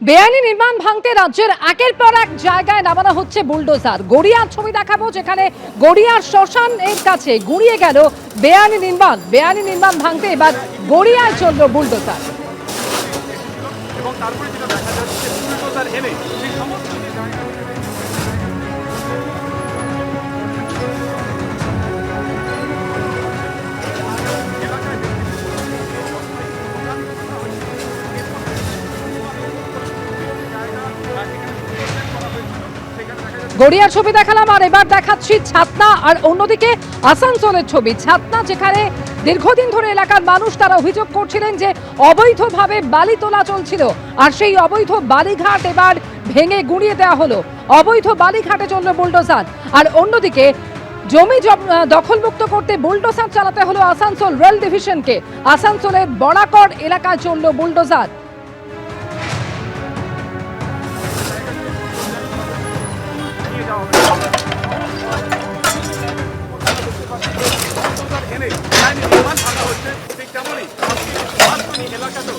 বেআইনি নির্মাণ ভাঙতে রাজ্যের একের পর এক জায়গায় নামানো হচ্ছে বুলডোজার। গড়িয়ার ছবি দেখাবো, যেখানে গড়িয়ার শ্মশানের কাছে গুঁড়িয়ে গেল বেআইনি নির্মাণ ভাঙতে এবার গড়িয়ায় চলল বুলডোজার। এবং তারপরে যেটা দেখা যাচ্ছে বুলডোজার এনে সেই সমস্ত যে জায়গা গড়িয়ার ছবি দেখালাম, আর এবার দেখাচ্ছি ছাতনা, আর অন্যদিকে আসানসোলের ছবি। ছাতনা, যেখানে দীর্ঘদিন ধরে এলাকার মানুষ তারা অভিযোগ করছিলেন যে অবৈধভাবে বালি তোলা চলছিল, আর সেই অবৈধ বালিঘাট এবার ভেঙে গুঁড়িয়ে দেওয়া হলো। অবৈধ বালিঘাটে চলল বুলডোজার। আর অন্যদিকে জমি দখলমুক্ত করতে বুলডোজার চালাতে হলো আসানসোল রেল ডিভিশনকে। আসানসোলের বড়াকর এলাকায় চলল বুলডোজার। এনে নির্মাণ ভাঙা হচ্ছে, ঠিক তেমনই এলাকাতেও